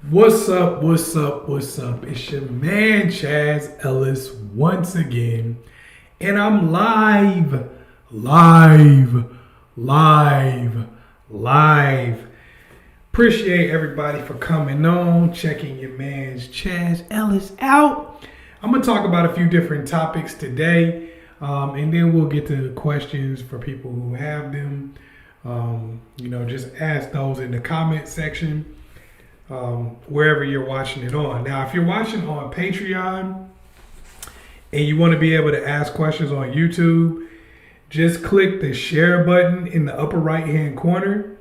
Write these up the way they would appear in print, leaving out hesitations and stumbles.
What's up? What's up? What's up? It's your man Chaz Ellis once again, and I'm live, live, live. Appreciate everybody for coming on, checking your man's Chaz Ellis out. I'm gonna talk about a few different topics today, and then we'll get to questions for people who have them. Just ask those in the comment section. Wherever you're watching it on. Now, if you're watching on Patreon and you want to be able to ask questions on YouTube, just click the share button in the upper right hand corner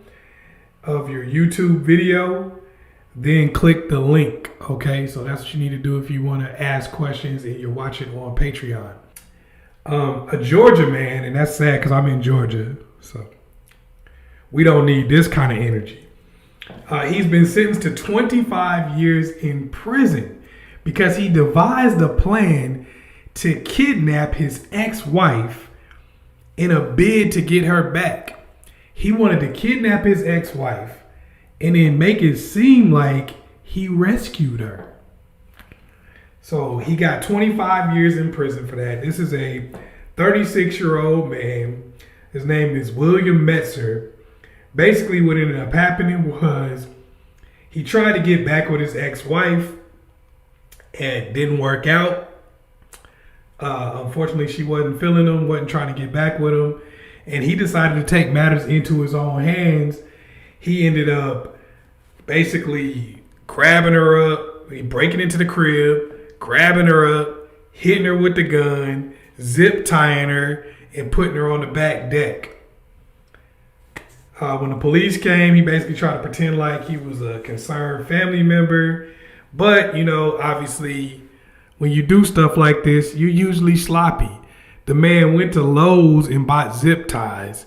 of your YouTube video, then click the link. Okay, so that's what you need to do if you want to ask questions and you're watching on Patreon. A Georgia man, and that's sad because I'm in Georgia, so we don't need this kind of energy. He's been sentenced to 25 years in prison because he devised a plan to kidnap his ex-wife in a bid to get her back. He wanted to kidnap his ex-wife and then make it seem like he rescued her. So he got 25 years in prison for that. This is a 36-year-old man. His name is William Metzer. Basically, what ended up happening was he tried to get back with his ex-wife and it didn't work out. Unfortunately, she wasn't feeling him, wasn't trying to get back with him. And he decided to take matters into his own hands. He ended up basically grabbing her up, breaking into the crib, grabbing her up, hitting her with the gun, zip tying her, and putting her on the back deck. When the police came, he basically tried to pretend like he was a concerned family member. But, obviously, when you do stuff like this, you're usually sloppy. The man went to Lowe's and bought zip ties.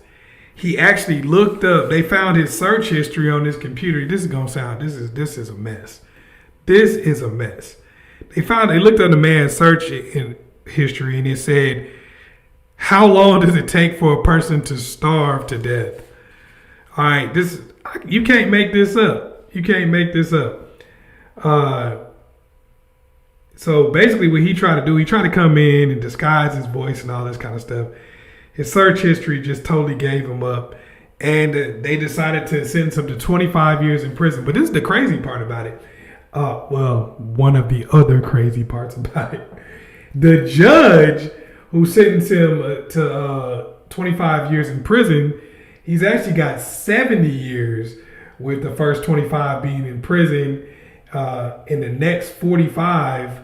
He actually looked up. They found his search history on his computer. This is a mess. This is a mess. They looked up the man's search history and it said, how long does it take for a person to starve to death? All right, you can't make this up. You can't make this up. So basically what he tried to do, he tried to come in and disguise his voice and all this kind of stuff. His search history just totally gave him up. And they decided to sentence him to 25 years in prison. But this is the crazy part about it. One of the other crazy parts about it. The judge who sentenced him to 25 years in prison, he's actually got 70 years, with the first 25 being in prison, and the next 45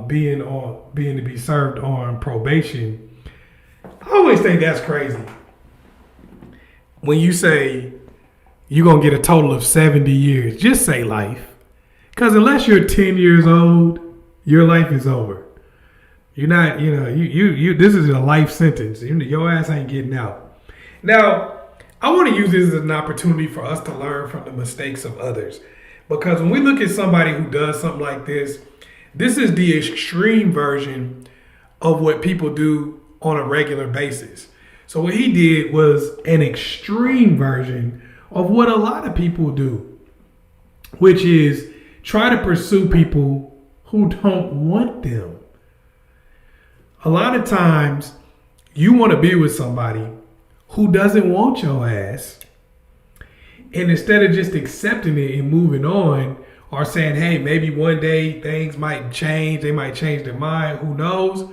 being to be served on probation. I always think that's crazy. When you say you're going to get a total of 70 years, just say life. Because unless you're 10 years old, your life is over. You're not, this is a life sentence. Your ass ain't getting out. Now, I want to use this as an opportunity for us to learn from the mistakes of others. Because when we look at somebody who does something like this is the extreme version of what people do on a regular basis. So what he did was an extreme version of what a lot of people do, which is try to pursue people who don't want them. A lot of times you want to be with somebody who doesn't want your ass. And instead of just accepting it and moving on, or saying, hey, maybe one day things might change, they might change their mind, who knows?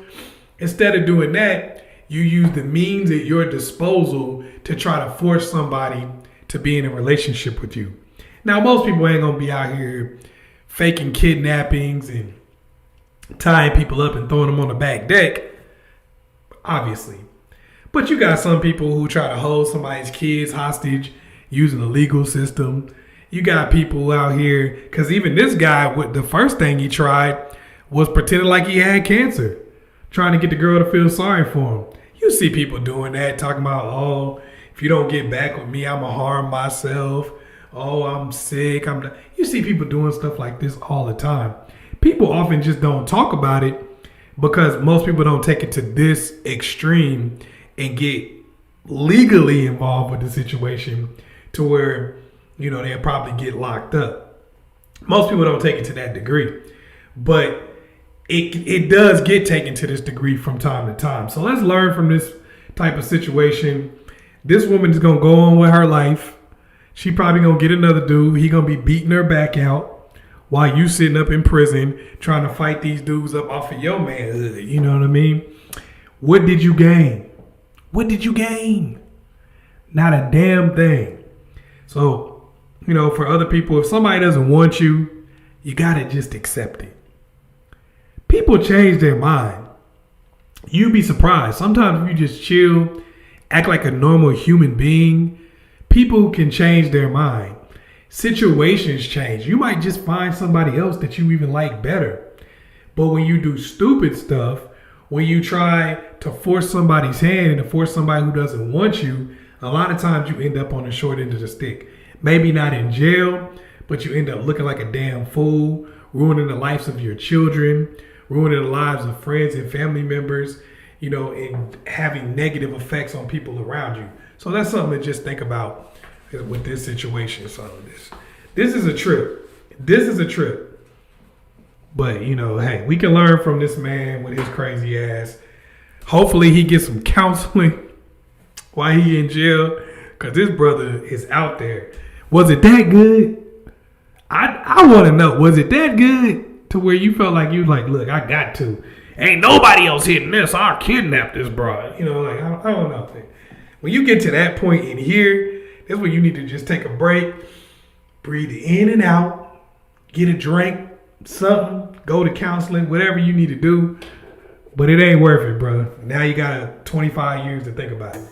Instead of doing that, you use the means at your disposal to try to force somebody to be in a relationship with you. Now, most people ain't gonna be out here faking kidnappings and tying people up and throwing them on the back deck, obviously. But you got some people who try to hold somebody's kids hostage using the legal system. You got people out here, because even this guy, the first thing he tried was pretending like he had cancer, trying to get the girl to feel sorry for him. You see people doing that, talking about, if you don't get back with me, I'm going to harm myself. I'm sick. You see people doing stuff like this all the time. People often just don't talk about it because most people don't take it to this extreme and get legally involved with the situation to where, they'll probably get locked up. Most people don't take it to that degree, but it does get taken to this degree from time to time. So let's learn from this type of situation. This woman is gonna go on with her life. She probably gonna get another dude. He gonna be beating her back out while you sitting up in prison trying to fight these dudes up off of your manhood. You know what I mean? What did you gain? What did you gain? Not a damn thing. So, for other people, if somebody doesn't want you, you gotta just accept it. People change their mind. You'd be surprised. Sometimes if you just chill, act like a normal human being, people can change their mind. Situations change. You might just find somebody else that you even like better. But when you do stupid stuff, when you try to force somebody's hand and to force somebody who doesn't want you, a lot of times you end up on the short end of the stick. Maybe not in jail, but you end up looking like a damn fool, ruining the lives of your children, ruining the lives of friends and family members, and having negative effects on people around you. So that's something to just think about with this situation. So this is a trip. This is a trip. But, hey, we can learn from this man with his crazy ass. Hopefully he gets some counseling while he in jail, because this brother is out there. Was it that good? I want to know, was it that good to where you felt like look, I got to. Ain't nobody else hitting this. I'll kidnap this broad. I don't know. When you get to that point in here, that's when you need to just take a break, breathe in and out, get a drink, something, go to counseling, whatever you need to do. But it ain't worth it, bro. Now you got 25 years to think about it.